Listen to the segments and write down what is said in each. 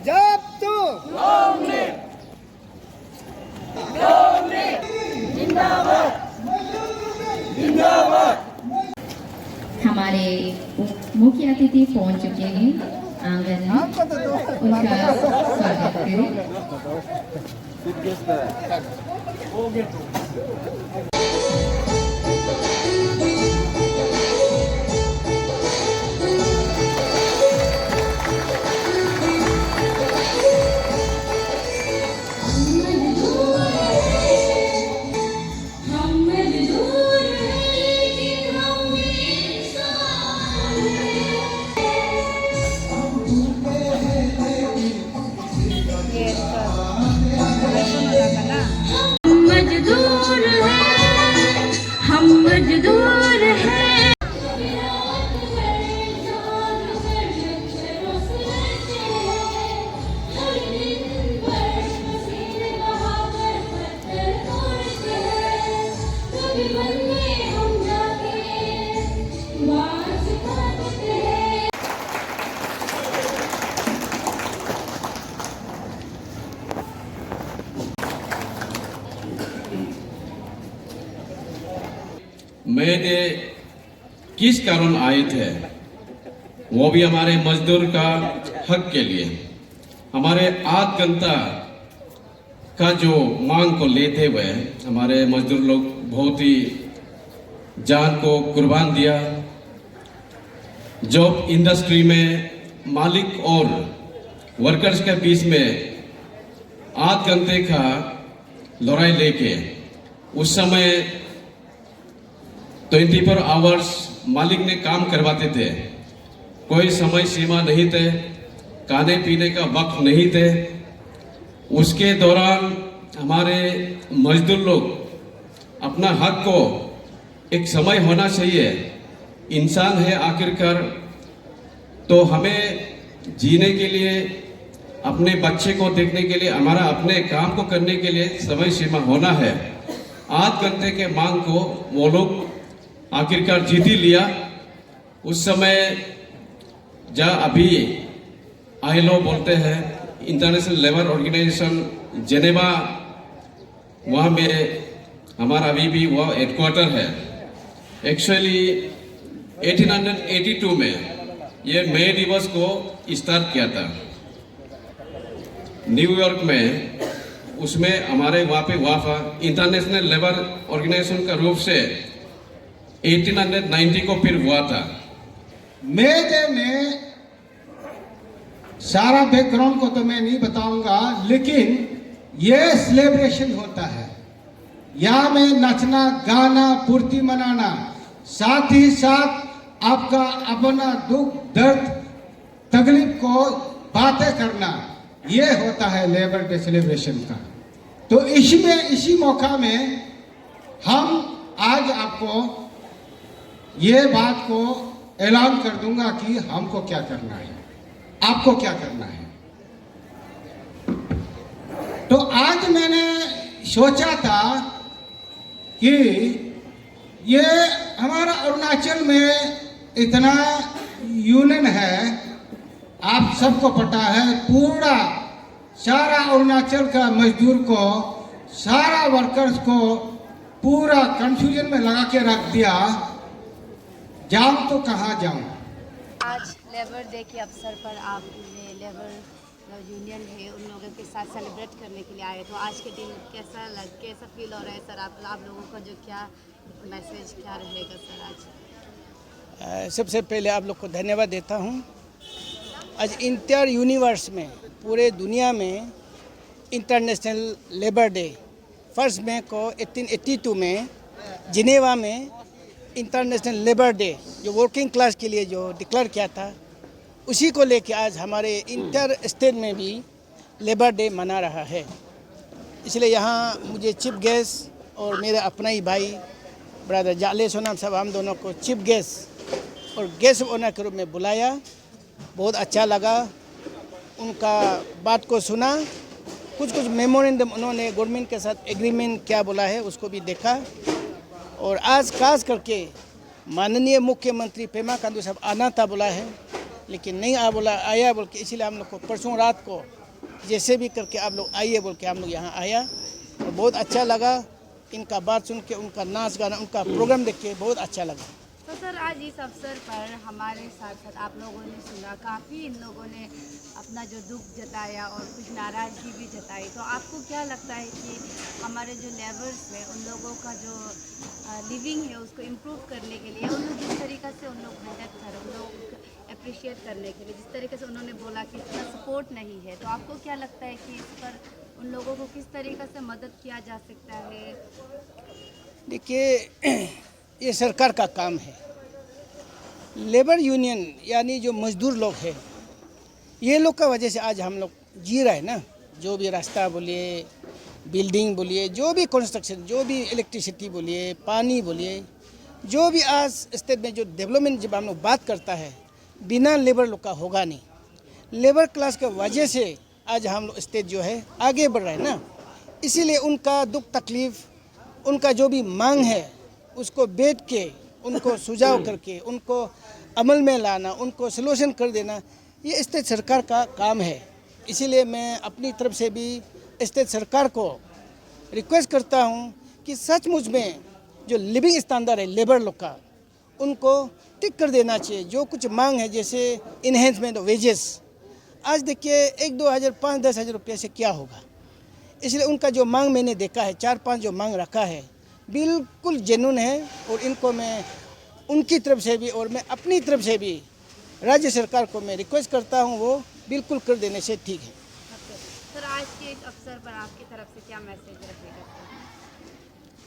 जब तू हमारे मुख्य अतिथि पहुंच चुके हैं आंगन में, उनका स्वागत करें। मैंने किस कारण आए थे, वो भी हमारे मजदूर का हक के लिए, हमारे आध घंटा का जो मांग को लेते हुए हमारे मजदूर लोग बहुत ही जान को कुर्बान दिया। जॉब इंडस्ट्री में मालिक और वर्कर्स के बीच में आध घंटे का लड़ाई लेके उस समय 24 आवर्स मालिक ने काम करवाते थे, कोई समय सीमा नहीं थे, खाने पीने का वक्त नहीं थे। उसके दौरान हमारे मजदूर लोग अपना हक को, एक समय होना चाहिए, इंसान है आखिरकार, तो हमें जीने के लिए, अपने बच्चे को देखने के लिए, हमारा अपने काम को करने के लिए समय सीमा होना है। आध घंटे के मांग को वो लोग आखिरकार जीत ही लिया। उस समय जहाँ अभी ILO बोलते हैं, इंटरनेशनल लेबर ऑर्गेनाइजेशन जेनेवा, वहाँ में हमारा अभी भी वह हेडक्वार्टर है। एक्चुअली 1882 में ये मई दिवस को स्टार्ट किया था न्यूयॉर्क में। उसमें हमारे वहाँ पे इंटरनेशनल लेबर ऑर्गेनाइजेशन का रूप से 1890 को फिर हुआ था। मेरे में सारा बैकग्राउंड को तो मैं नहीं बताऊंगा, लेकिन ये सेलिब्रेशन होता है, यहाँ में नचना गाना फुर्ती मनाना, साथ ही साथ आपका अपना दुख दर्द तकलीफ को बातें करना, ये होता है लेबर डे सेलिब्रेशन का। तो इसमें इसी मौका में हम आज आपको ये बात को ऐलान कर दूंगा कि हमको क्या करना है, आपको क्या करना है। तो आज मैंने सोचा था कि ये हमारा अरुणाचल में इतना यूनियन है, आप सबको पता है, पूरा सारा अरुणाचल का मजदूर को, सारा वर्कर्स को पूरा कंफ्यूजन में लगा के रख दिया। जाऊं तो कहाँ जाऊं। आज लेबर डे के अवसर पर आप लेबर यूनियन है उन लोगों के साथ सेलिब्रेट करने के लिए आए, तो आज के दिन कैसा फील हो रहा है सर? आप लोगों का जो क्या मैसेज क्या रहेगा सर आज? सबसे पहले आप लोग को धन्यवाद देता हूँ। आज इंटर यूनिवर्स में, पूरे दुनिया में इंटरनेशनल लेबर डे 1 मई को 1882 में जिनेवा में इंटरनेशनल लेबर डे जो वर्किंग क्लास के लिए जो डिक्लेयर किया था, उसी को लेकर आज हमारे इंटर स्टेट में भी लेबर डे मना रहा है। इसलिए यहाँ मुझे चीफ गेस्ट और मेरे अपना ही भाई ब्रदर जाले सोनाम साहब, हम दोनों को चीफ गेस्ट और गेस्ट ओनर के रूप में बुलाया। बहुत अच्छा लगा, उनका बात को सुना, कुछ मेमोरेंडम उन्होंने गवर्नमेंट के साथ एग्रीमेंट क्या बोला है उसको भी देखा। और आज खास करके माननीय मुख्यमंत्री पेमा खांडू साहब आना था बोला है, लेकिन नहीं आया बोल के, इसीलिए हम लोग को परसों रात को जैसे भी करके आप लोग आइए बोल के हम लोग यहाँ आया। और बहुत अच्छा लगा, इनका बात सुन के, उनका नाच गाना, उनका प्रोग्राम देख के बहुत अच्छा लगा। तो सर आज इस अवसर पर हमारे साथ साथ आप लोगों ने सुना, काफ़ी इन लोगों ने अपना जो दुख जताया और कुछ नाराज़गी भी जताई। तो आपको क्या लगता है कि हमारे जो लेबर्स हैं उन लोगों का जो लिविंग है उसको इम्प्रूव करने के लिए उन लोग जिस तरीक़े से उन लोग मेहनत कर, उन लोग अप्रिशिएट करने के लिए जिस तरीके से उन्होंने बोला कि इतना सपोर्ट नहीं है, तो आपको क्या लगता है कि इस पर उन लोगों को किस तरीके से मदद किया जा सकता है? देखिए, ये सरकार का काम है। लेबर यूनियन यानी जो मजदूर लोग हैं, ये लोग का वजह से आज हम लोग जी रहे हैं ना। जो भी रास्ता बोलिए, बिल्डिंग बोलिए, जो भी कंस्ट्रक्शन, जो भी इलेक्ट्रिसिटी बोलिए, पानी बोलिए, जो भी आज स्टेट में जो डेवलपमेंट जब हम लोग बात करता है, बिना लेबर लोग का होगा नहीं। लेबर क्लास के वजह से आज हम लोग स्टेट जो है आगे बढ़ रहे हैं ना। इसीलिए उनका दुख तकलीफ, उनका जो भी मांग है उसको बैठ के उनको सुझाव करके उनको अमल में लाना, उनको सलूशन कर देना, ये स्टेट सरकार का काम है। इसीलिए मैं अपनी तरफ से भी स्टेट सरकार को रिक्वेस्ट करता हूँ कि सचमुच में जो लिविंग स्टैंडर्ड है लेबर लोग का, उनको ठीक कर देना चाहिए। जो कुछ मांग है जैसे इन्हेंसमेंट ऑफ वेजेस, आज देखिए 1-2 हज़ार 5-10 हज़ार रुपये से क्या होगा। इसलिए उनका जो मांग मैंने देखा है, 4-5 जो मांग रखा है बिल्कुल जेन्युइन है। और इनको मैं उनकी तरफ से भी और मैं अपनी तरफ से भी राज्य सरकार को मैं रिक्वेस्ट करता हूँ, वो बिल्कुल कर देने से ठीक है। सर आज के इस अवसर पर आपकी तरफ से क्या मैसेज रहेगा?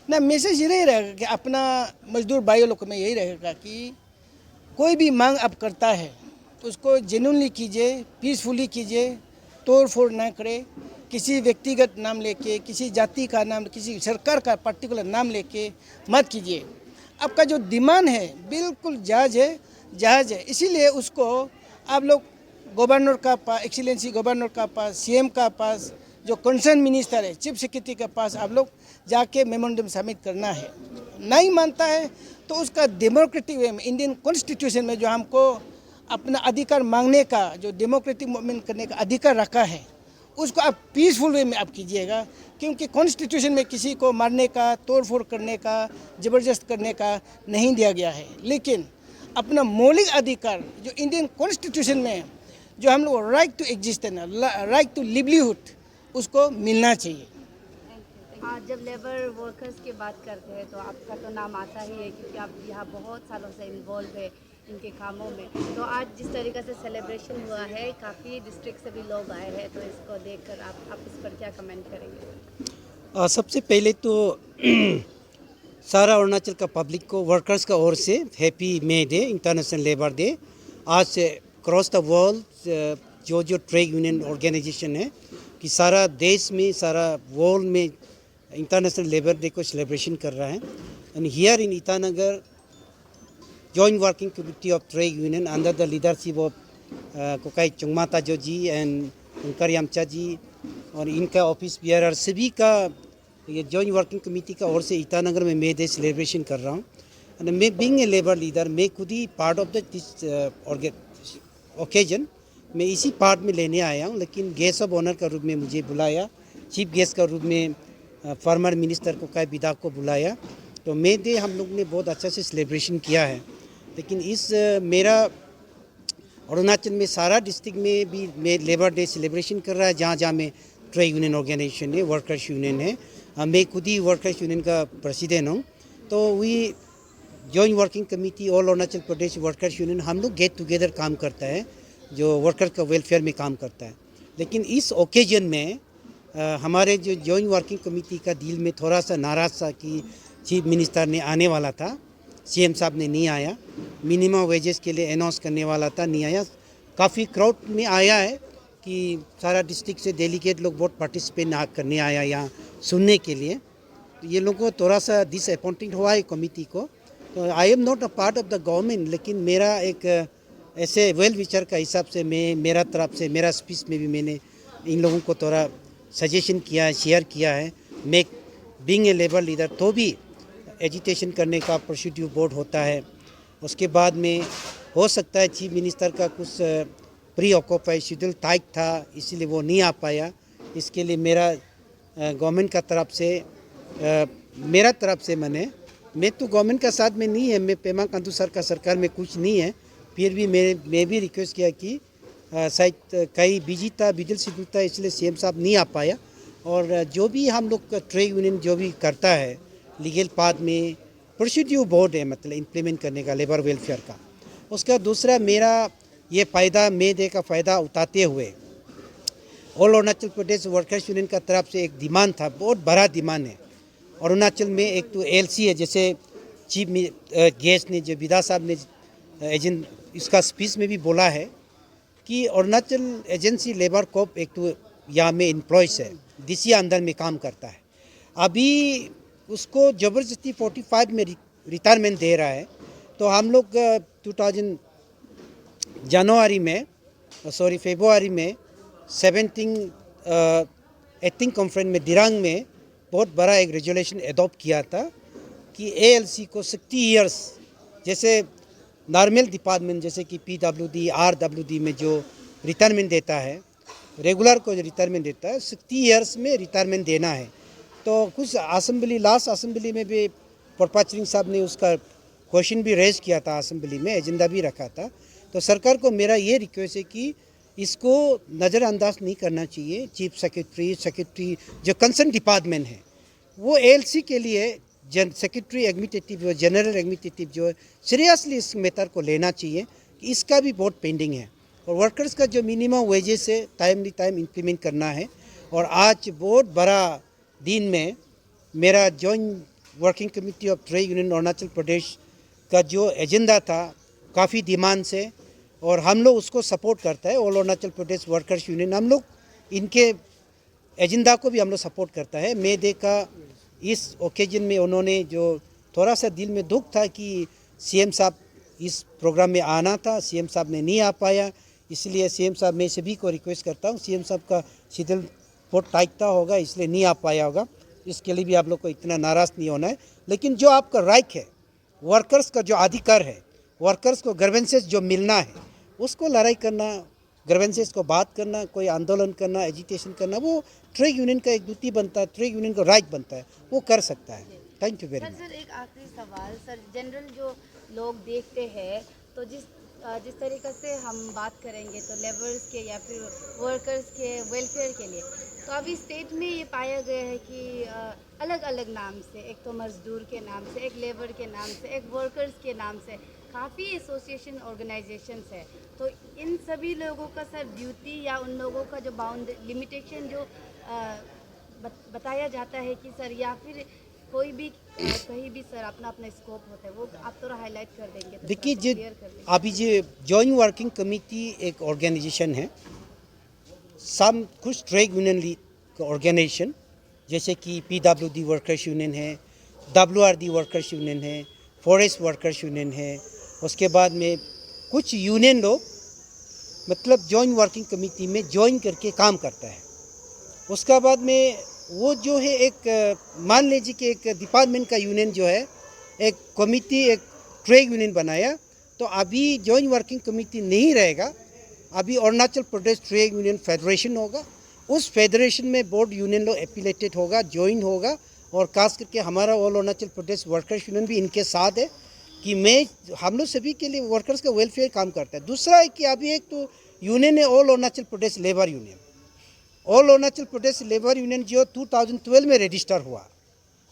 ना, मैसेज यही रहेगा कि अपना मजदूर भाइयों लोग में यही रहेगा कि कोई भी मांग आप करता है उसको जेन्युइनली कीजिए, पीसफुली कीजिए, तोड़ फोड़ ना करे, किसी व्यक्तिगत नाम लेके, किसी जाति का नाम, किसी सरकार का पर्टिकुलर नाम लेके मत कीजिए। आपका जो डिमांड है बिल्कुल जायज़ है। इसीलिए उसको आप लोग गवर्नर का पास, एक्सीलेंसी गवर्नर का पास, सीएम का पास, जो कंसर्न मिनिस्टर है, चीफ सेक्रेटरी के पास आप लोग जाके मेमोरेंडम सबमिट करना है। नहीं मानता है तो उसका डेमोक्रेटिक वे में, इंडियन कॉन्स्टिट्यूशन में जो हमको अपना अधिकार मांगने का, जो डेमोक्रेटिक मूवमेंट करने का अधिकार रखा है, उसको आप पीसफुल वे में आप कीजिएगा। क्योंकि कॉन्स्टिट्यूशन में किसी को मारने का, तोड़ फोड़ करने का, ज़बरदस्त करने का नहीं दिया गया है। लेकिन अपना मौलिक अधिकार जो इंडियन कॉन्स्टिट्यूशन में जो हम लोग right to existence, right to livelihood, उसको मिलना चाहिए। आज जब लेबर वर्कर्स की बात करते हैं तो आपका तो नाम आता ही है, क्योंकि आप यहाँ बहुत सालों से इन्वॉल्व है इनके कामों में। तो आज जिस तरीके से सेलिब्रेशन हुआ है, काफ़ी डिस्ट्रिक्ट से भी लोग आए हैं, तो इसको देखकर आप इस पर क्या कमेंट करेंगे? सबसे पहले तो सारा अरुणाचल का पब्लिक को वर्कर्स का ओर से हैप्पी मे डे, इंटरनेशनल लेबर डे। आज से क्रॉस द वर्ल्ड जो ट्रेड यूनियन ऑर्गेनाइजेशन है कि सारा देश में, सारा वर्ल्ड में इंटरनेशनल लेबर डे को सेलिब्रेशन कर रहा है। And here in Itanagar Joint Working Committee of Trade Union under the leadership of कोकाई चुंगमाता जो जी एंड उनकर यामचा जी और इनका ऑफिस बियर सभी का ये जॉइंट वर्किंग कमेटी का ओर से ईटानगर में मैं डे सेलिब्रेशन कर रहा हूँ। एंड मैं बीइंग ए लेबर लीडर, मैं खुद ही पार्ट ऑफ दिस ओकेजन, मैं इसी पार्ट में लेने आया हूँ। लेकिन गेस्ट ऑफ ऑनर का रूप में मुझे बुलाया, चीफ गेस्ट का रूप में फॉर्मर मिनिस्टर कोकाई बिदाक को बुलाया। तो मे डे हम लोग ने बहुत अच्छा से सेलिब्रेशन किया है। लेकिन इस मेरा अरुणाचल में सारा डिस्ट्रिक्ट में भी मैं लेबर डे सेलिब्रेशन कर रहा है, जहाँ जहाँ में ट्रेड यूनियन ऑर्गेनाइजेशन है, वर्कर्स यूनियन है। मैं खुद ही वर्कर्स यूनियन का प्रेसिडेंट हूँ। तो we joint working committee all Arunachal Pradesh workers union, हम लोग गेट टुगेदर काम करता है, जो वर्कर्स का वेलफेयर में काम करता है। लेकिन इस ओकेजन में हमारे जो जॉइंट वर्किंग कमेटी का दिल में थोड़ा सा नाराज़ था कि चीफ मिनिस्टर ने आने वाला था, सीएम साहब ने नहीं आया, मिनिमम वेजेस के लिए अनाउंस करने वाला था, नहीं आया। काफ़ी क्राउड में आया है कि सारा डिस्ट्रिक्ट से डेलीगेट लोग बहुत पार्टिसिपेट करने आया यहाँ सुनने के लिए। तो ये लोगों को थोड़ा सा डिसअपॉइंटेड हुआ है कमिटी को। तो I am not a part of the government, लेकिन मेरा एक ऐसे वेल विचार का हिसाब से मैं मेरा तरफ से मेरा स्पीच में भी मैंने इन लोगों को थोड़ा सजेशन किया है, शेयर किया है। मैं बीइंग ए लेबर लीडर तो भी एजिटेशन करने का प्रोसीड्यूर बोर्ड होता है। उसके बाद में हो सकता है चीफ मिनिस्टर का कुछ प्री ऑक्यूपाइड शेड्यूल टाइट था, इसीलिए वो नहीं आ पाया। इसके लिए मेरा गवर्नमेंट का तरफ से मेरा तरफ से मैं तो गवर्नमेंट का साथ में नहीं है, मैं पेमा खांडू सर का सरकार में कुछ नहीं है, फिर भी मैं भी रिक्वेस्ट किया कि शायद कहीं बिजी था, बिजल शेड्यूल था, इसलिए सीएम साहब नहीं आ पाया। और जो भी हम लोग ट्रेड यूनियन जो भी करता है लीगल पाथ में प्रोसीड्यूर बोर्ड है, मतलब इम्प्लीमेंट करने का लेबर वेलफेयर का। उसका दूसरा मेरा ये फ़ायदा मे डे का फ़ायदा उठाते हुए all Arunachal Pradesh workers union का तरफ से एक डिमांड था, बहुत बड़ा डिमांड है। अरुणाचल में एक तो एलसी है, जैसे चीफ गेस्ट ने जो विदा साहब ने एजेंट इसका स्पीच में भी बोला है कि अरुणाचल एजेंसी लेबर कॉप एक तो यहाँ में एम्प्लॉयज़ है, डीसी अंदर में काम करता है। अभी उसको ज़बरदस्ती 45 में रिटायरमेंट दे रहा है। तो हम लोग 2000 फरवरी में 18 कॉन्फ्रेंस में दिरांग में बहुत बड़ा एक रेजोल्यूशन एडॉप्ट किया था कि एएलसी को 60 इयर्स, जैसे नॉर्मल डिपार्टमेंट जैसे कि पीडब्ल्यूडी आरडब्ल्यूडी में जो रिटायरमेंट देता है, रेगुलर को जो रिटायरमेंट देता है 60 इयर्स में रिटायरमेंट देना है। तो कुछ असेंबली लास्ट असेंबली में भी प्रोपाचरिंग साहब ने उसका क्वेश्चन भी रेज किया था, असेंबली में एजेंडा भी रखा था। तो सरकार को मेरा ये रिक्वेस्ट है कि इसको नज़रअंदाज नहीं करना चाहिए। चीफ सेक्रेटरी जो कंसर्न डिपार्टमेंट है वो एएलसी के लिए सेक्रेटरी एग्जीक्यूटिव जो जनरल एग्जीक्यूटिव जो है सीरियसली इस मैटर को लेना चाहिए कि इसका भी बहुत पेंडिंग है। और वर्कर्स का जो मिनिमम वेजेस है टाइम इम्प्लीमेंट करना है। और आज बहुत बड़ा दिन में मेरा joint working committee of trade union Arunachal Pradesh का जो एजेंडा था काफ़ी डिमांड से, और हम लोग उसको सपोर्ट करता है। All Arunachal Pradesh workers union हम लोग इनके एजेंडा को भी हम लोग सपोर्ट करता है। मे डे का इस ओकेजन में उन्होंने जो थोड़ा सा दिल में दुख था कि सीएम साहब इस प्रोग्राम में आना था, सीएम साहब ने नहीं आ पाया। इसलिए सीएम साहब मैं सभी को रिक्वेस्ट करता हूँ, सीएम साहब का शेड्यूल बहुत टाइट होगा इसलिए नहीं आ पाया होगा, इसके लिए भी आप लोग को इतना नाराज़ नहीं होना है। लेकिन जो आपका राइट है, वर्कर्स का जो अधिकार है, वर्कर्स को ग्रीवेंसेस जो मिलना है उसको लड़ाई करना, ग्रीवेंसेस को बात करना, कोई आंदोलन करना, एजिटेशन करना, वो ट्रेड यूनियन का एक ड्यूटी बनता है, ट्रेड यूनियन का राइट बनता है, वो कर सकता है। Thank you very much. Sir एक आखिरी सवाल सर, जनरल जो लोग देखते हैं तो जिस तरीक़े से हम बात करेंगे तो लेबर्स के या फिर वर्कर्स के वेलफेयर के लिए, तो अभी स्टेट में ये पाया गया है कि अलग अलग नाम से, एक तो मजदूर के नाम से, एक लेबर के नाम से, एक वर्कर्स के नाम से काफ़ी एसोसिएशन ऑर्गेनाइजेशंस है। तो इन सभी लोगों का सर ड्यूटी या उन लोगों का जो बाउंड लिमिटेशन जो बताया जाता है कि सर या फिर कोई भी कहीं भी सर अपना अपना स्कोप होता है, वो आप थोड़ा हाईलाइट कर देंगे तो देखिए थोड़ा जो क्लियर कर देंगे। अभी जो जॉइंट वर्किंग कमेटी एक ऑर्गेनाइजेशन है, सब कुछ ट्रेड यूनियन ऑर्गेनाइजेशन जैसे कि पीडब्ल्यूडी वर्कर्स यूनियन है, डब्ल्यूआरडी वर्कर्स यूनियन है, फॉरेस्ट वर्कर्स यूनियन है। उसके बाद में कुछ यूनियन लोग मतलब जॉइंट वर्किंग कमेटी में ज्वाइन करके काम करता है। उसके बाद में वो जो है एक मान लीजिए कि एक डिपार्टमेंट का यूनियन जो है एक कमेटी एक ट्रेड यूनियन बनाया, तो अभी जॉइंट वर्किंग कमेटी नहीं रहेगा, अभी Arunachal Pradesh trade union federation होगा। उस फेडरेशन में बोर्ड यूनियन लोग एफिलेटेड होगा, ज्वाइन होगा। और खास करके हमारा all Arunachal Pradesh workers union भी इनके साथ है कि हम लोग सभी के लिए वर्कर्स का वेलफेयर काम करता है। दूसरा है कि अभी एक तो यूनियन है all Arunachal Pradesh labour union. All Arunachal Pradesh labour union जो 2012 में रजिस्टर हुआ,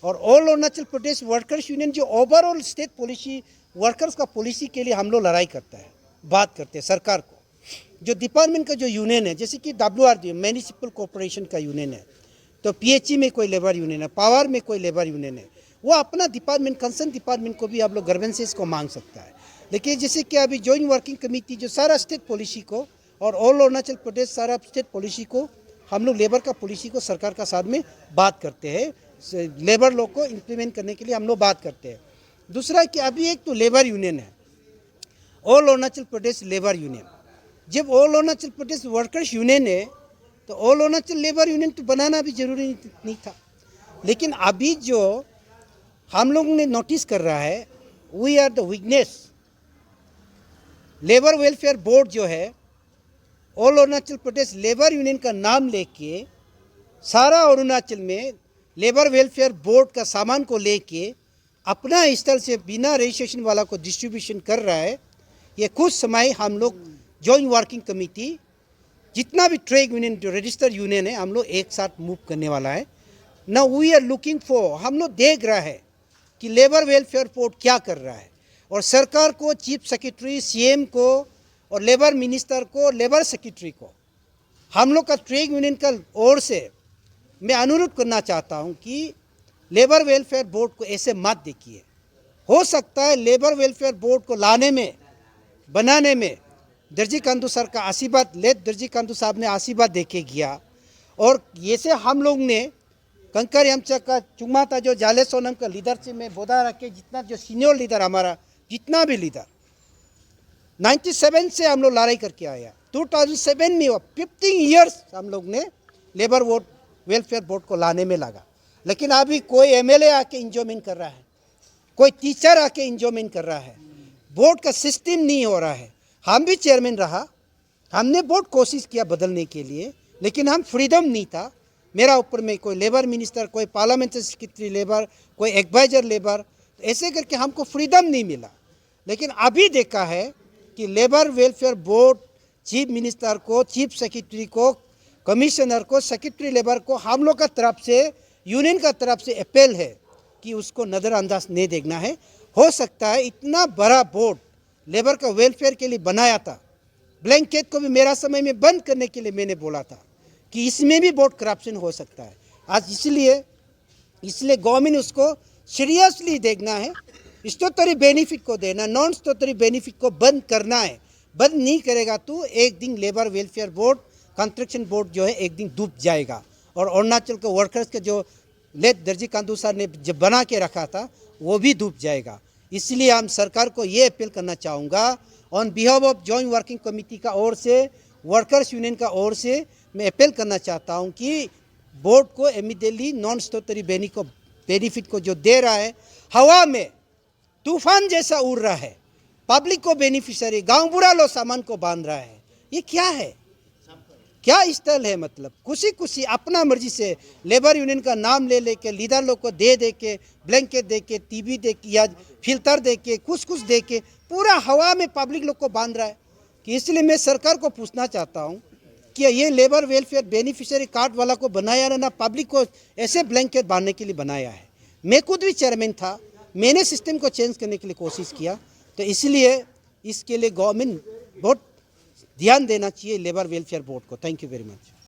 और all Arunachal Pradesh workers union जो ओवरऑल स्टेट पॉलिसी वर्कर्स का पॉलिसी के लिए हम लोग लड़ाई करता है, बात करते हैं सरकार को। जो डिपार्टमेंट का जो यूनियन है जैसे कि WRD म्यूनिसिपल कॉर्पोरेशन का यूनियन है, तो PHE में कोई लेबर यूनियन है, पावर में कोई लेबर यूनियन है, वो अपना डिपार्टमेंट कंसर्न डिपार्टमेंट को भी आप लोग ग्रीवेंसेस को मांग सकता है। लेकिन जैसे कि अभी जॉइंट वर्किंग कमेटी जो सारा स्टेट पॉलिसी को और ऑल अरुणाचल प्रदेश सारा स्टेट पॉलिसी को हम लोग लेबर का पॉलिसी को सरकार का साथ में बात करते हैं, लेबर लॉ को इम्प्लीमेंट करने के लिए हम लोग बात करते हैं। दूसरा कि अभी एक तो लेबर यूनियन है, all Arunachal Pradesh labour union. जब all Arunachal Pradesh workers union है तो ऑल अरुणाचल लेबर यूनियन तो बनाना भी जरूरी नहीं था। लेकिन अभी जो हम लोग ने नोटिस कर रहा है, we are the weakness. Labour welfare board जो है, all Arunachal Pradesh labour union का नाम लेके सारा अरुणाचल में लेबर वेलफेयर बोर्ड का सामान को लेके अपना स्थल से बिना रजिस्ट्रेशन वाला को डिस्ट्रीब्यूशन कर रहा है। ये कुछ समय हम लोग जॉइंट वर्किंग कमेटी जितना भी ट्रेड यूनियन जो रजिस्टर्ड यूनियन है, हम लोग एक साथ मूव करने वाला है ना। वी आर लुकिंग फॉर, हम लोग देख रहा है कि लेबर वेलफेयर बोर्ड क्या कर रहा है, और सरकार को, चीफ सेक्रेटरी, सीएम को और लेबर मिनिस्टर को, लेबर सेक्रेटरी को हम लोग का ट्रेड यूनियन का ओर से मैं अनुरोध करना चाहता हूं कि लेबर वेलफेयर बोर्ड को ऐसे मत देखिए। हो सकता है लेबर वेलफेयर बोर्ड को लाने में, बनाने में दर्जी कांदू सर का आशीर्वाद, लेट दर्जी कांदू साहब ने आशीर्वाद देके गया, और ये से हम लोग ने कंकर यमचा का चुमा था जो जाले सोनम का लीडरशिप में बोधा रखे, जितना जो सीनियर लीडर हमारा, जितना भी लीडर 97 से हम लोग लड़ाई करके आया। 2007 में 15 ईयर्स हम लोग ने लेबर बोर्ड वेलफेयर बोर्ड को लाने में लगा। लेकिन अभी कोई एमएलए आके इंजॉयमेंट कर रहा है, कोई टीचर आके इंजॉयमेंट कर रहा है, बोर्ड का सिस्टम नहीं हो रहा है। हम भी चेयरमैन रहा, हमने बहुत कोशिश किया बदलने के लिए, लेकिन हम फ्रीडम नहीं था। मेरा ऊपर में कोई लेबर मिनिस्टर, कोई पार्लियामेंट्री सेक्रेटरी लेबर, कोई एडवाइजर लेबर, ऐसे करके हमको फ्रीडम नहीं मिला। लेकिन अभी देखा है कि labour welfare board chief minister को, चीफ सेक्रेटरी को, कमिश्नर को, सेक्रेटरी लेबर को हम लोग का तरफ से, यूनियन का तरफ से अपील है कि उसको नज़रअंदाज नहीं देखना है। हो सकता है इतना बड़ा बोर्ड लेबर का वेलफेयर के लिए बनाया था, ब्लैंकेट को भी मेरा समय में बंद करने के लिए मैंने बोला था कि इसमें भी बहुत करप्शन हो सकता है। आज इसलिए गवर्नमेंट उसको सीरियसली देखना है, स्टैट्यूटरी बेनिफिट को देना, नॉन स्टैट्यूटरी बेनिफिट को बंद करना है। बंद नहीं करेगा तो एक दिन labour welfare board, construction board जो है एक दिन डूब जाएगा, और अरुणाचल के वर्कर्स के जो लेट दर्जी कांदू सर ने जब बना के रखा था वो भी डूब जाएगा। इसलिए हम सरकार को ये अपील करना चाहूँगा on behalf of joint working committee का ओर से, वर्कर्स यूनियन का ओर से मैं अपील करना चाहता हूँ कि बोर्ड को इमीडिएटली नॉन स्टैट्यूटरी बेनिफिट को जो दे रहा है, हवा में तूफान जैसा उड़ रहा है, पब्लिक को बेनिफिशियरी, गाँव बुरा लो सामान को बांध रहा है, ये क्या है, क्या स्टाइल है? मतलब खुशी अपना मर्जी से लेबर यूनियन का नाम ले लेके लीडर लोग को दे के, ब्लैंकेट दे के, टीवी दे के या फिल्टर दे के, कुछ दे के पूरा हवा में पब्लिक लोग को बांध रहा है। कि इसलिए मैं सरकार को पूछना चाहता हूँ कि ये लेबर वेलफेयर बेनिफिशियरी कार्ड वाला को बनाया ना, पब्लिक को ऐसे ब्लैंकेट बांधने के लिए बनाया है। मैं खुद भी चेयरमैन था, मैंने सिस्टम को चेंज करने के लिए कोशिश किया। तो इसलिए इसके लिए गवर्नमेंट बहुत ध्यान देना चाहिए लेबर वेलफेयर बोर्ड को। Thank you very much.